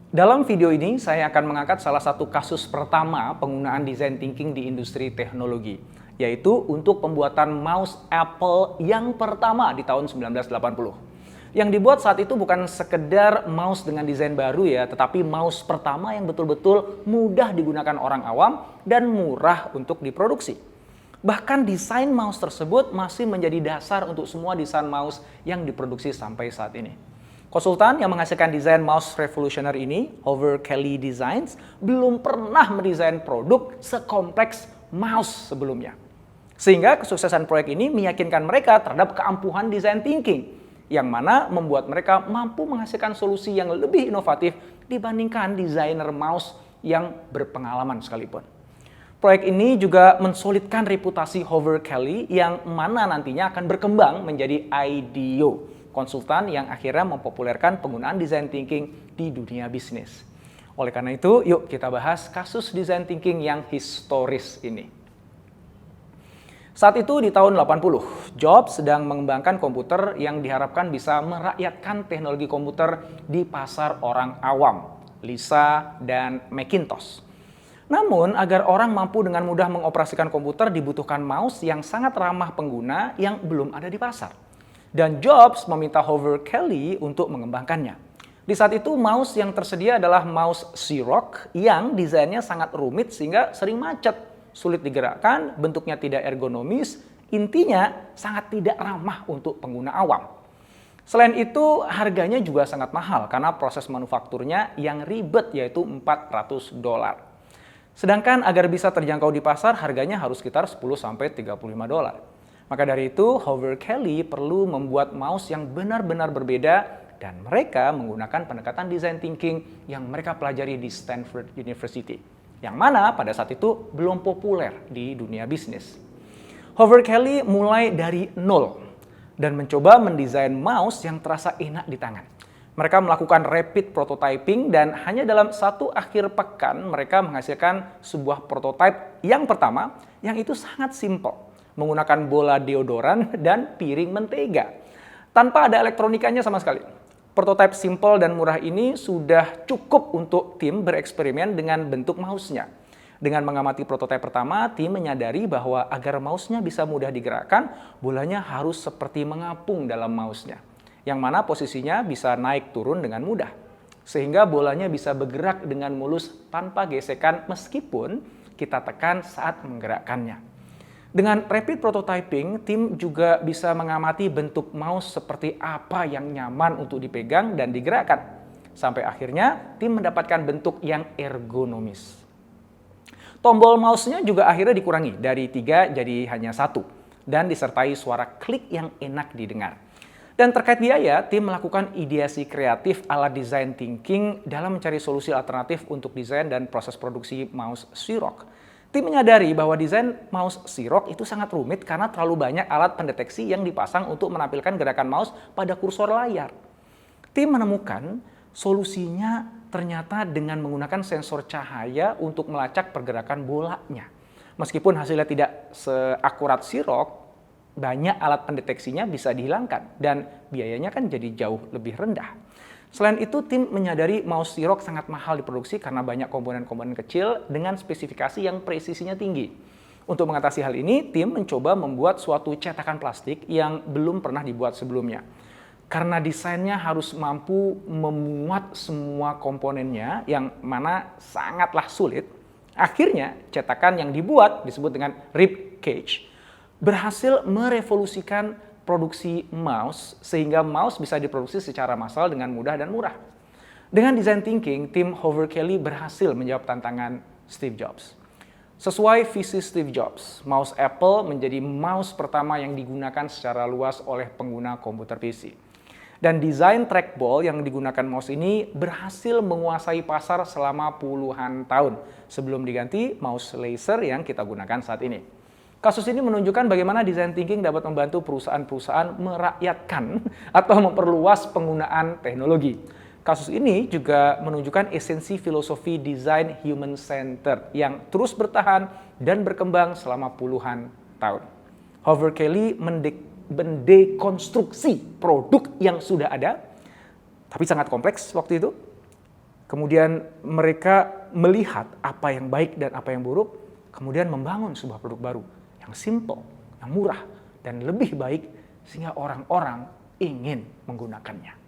Dalam video ini, saya akan mengangkat salah satu kasus pertama penggunaan design thinking di industri teknologi, yaitu untuk pembuatan mouse Apple yang pertama di tahun 1980. Yang dibuat saat itu bukan sekedar mouse dengan desain baru ya, tetapi mouse pertama yang betul-betul mudah digunakan orang awam dan murah untuk diproduksi. Bahkan desain mouse tersebut masih menjadi dasar untuk semua desain mouse yang diproduksi sampai saat ini. Konsultan yang menghasilkan desain mouse revolusioner ini, Hoover Kelly Designs, belum pernah mendesain produk sekompleks mouse sebelumnya. Sehingga kesuksesan proyek ini meyakinkan mereka terhadap keampuhan desain thinking, yang mana membuat mereka mampu menghasilkan solusi yang lebih inovatif dibandingkan desainer mouse yang berpengalaman sekalipun. Proyek ini juga mensolidkan reputasi Hoover Kelly yang mana nantinya akan berkembang menjadi IDEO, konsultan yang akhirnya mempopulerkan penggunaan design thinking di dunia bisnis. Oleh karena itu, yuk kita bahas kasus design thinking yang historis ini. Saat itu di tahun 80, Jobs sedang mengembangkan komputer yang diharapkan bisa merakyatkan teknologi komputer di pasar orang awam, Lisa dan Macintosh. Namun, agar orang mampu dengan mudah mengoperasikan komputer dibutuhkan mouse yang sangat ramah pengguna yang belum ada di pasar. Dan Jobs meminta Hoover Kelly untuk mengembangkannya. Di saat itu, mouse yang tersedia adalah mouse Xerox yang desainnya sangat rumit sehingga sering macet, sulit digerakkan, bentuknya tidak ergonomis, intinya sangat tidak ramah untuk pengguna awam. Selain itu, harganya juga sangat mahal karena proses manufakturnya yang ribet yaitu $400. Sedangkan agar bisa terjangkau di pasar, harganya harus sekitar $10–35. Maka dari itu, Hoover Kelly perlu membuat mouse yang benar-benar berbeda dan mereka menggunakan pendekatan design thinking yang mereka pelajari di Stanford University, yang mana pada saat itu belum populer di dunia bisnis. Hoover Kelly mulai dari nol dan mencoba mendesain mouse yang terasa enak di tangan. Mereka melakukan rapid prototyping dan hanya dalam satu akhir pekan mereka menghasilkan sebuah prototipe yang pertama yang itu sangat simpel, menggunakan bola deodoran dan piring mentega, tanpa ada elektronikanya sama sekali. Prototipe simple dan murah ini sudah cukup untuk tim bereksperimen dengan bentuk mouse-nya. Dengan mengamati prototipe pertama, tim menyadari bahwa agar mouse-nya bisa mudah digerakkan, bolanya harus seperti mengapung dalam mouse-nya, yang mana posisinya bisa naik turun dengan mudah, sehingga bolanya bisa bergerak dengan mulus tanpa gesekan meskipun kita tekan saat menggerakkannya. Dengan rapid prototyping, tim juga bisa mengamati bentuk mouse seperti apa yang nyaman untuk dipegang dan digerakkan. Sampai akhirnya, tim mendapatkan bentuk yang ergonomis. Tombol mouse-nya juga akhirnya dikurangi dari 3 jadi hanya 1, dan disertai suara klik yang enak didengar. Dan terkait biaya, tim melakukan ideasi kreatif ala design thinking dalam mencari solusi alternatif untuk desain dan proses produksi mouse Xerox. Tim menyadari bahwa desain mouse Xerox itu sangat rumit karena terlalu banyak alat pendeteksi yang dipasang untuk menampilkan gerakan mouse pada kursor layar. Tim menemukan solusinya ternyata dengan menggunakan sensor cahaya untuk melacak pergerakan bolanya. Meskipun hasilnya tidak seakurat Xerox, banyak alat pendeteksinya bisa dihilangkan dan biayanya kan jadi jauh lebih rendah. Selain itu, tim menyadari mouse Xerox sangat mahal diproduksi karena banyak komponen-komponen kecil dengan spesifikasi yang presisinya tinggi. Untuk mengatasi hal ini, tim mencoba membuat suatu cetakan plastik yang belum pernah dibuat sebelumnya. Karena desainnya harus mampu memuat semua komponennya yang mana sangatlah sulit, akhirnya cetakan yang dibuat disebut dengan rib cage berhasil merevolusikan produksi mouse sehingga mouse bisa diproduksi secara massal dengan mudah dan murah. Dengan design thinking, tim Hoover Kelly berhasil menjawab tantangan Steve Jobs. Sesuai visi Steve Jobs, mouse Apple menjadi mouse pertama yang digunakan secara luas oleh pengguna komputer PC. Dan desain trackball yang digunakan mouse ini berhasil menguasai pasar selama puluhan tahun sebelum diganti mouse laser yang kita gunakan saat ini. Kasus ini menunjukkan bagaimana design thinking dapat membantu perusahaan-perusahaan merakyatkan atau memperluas penggunaan teknologi. Kasus ini juga menunjukkan esensi filosofi desain human-centered yang terus bertahan dan berkembang selama puluhan tahun. Hoover Kelly mendekonstruksi produk yang sudah ada, tapi sangat kompleks waktu itu, Kemudian mereka melihat apa yang baik dan apa yang buruk, kemudian membangun sebuah produk baru yang simple, yang murah, dan lebih baik sehingga orang-orang ingin menggunakannya.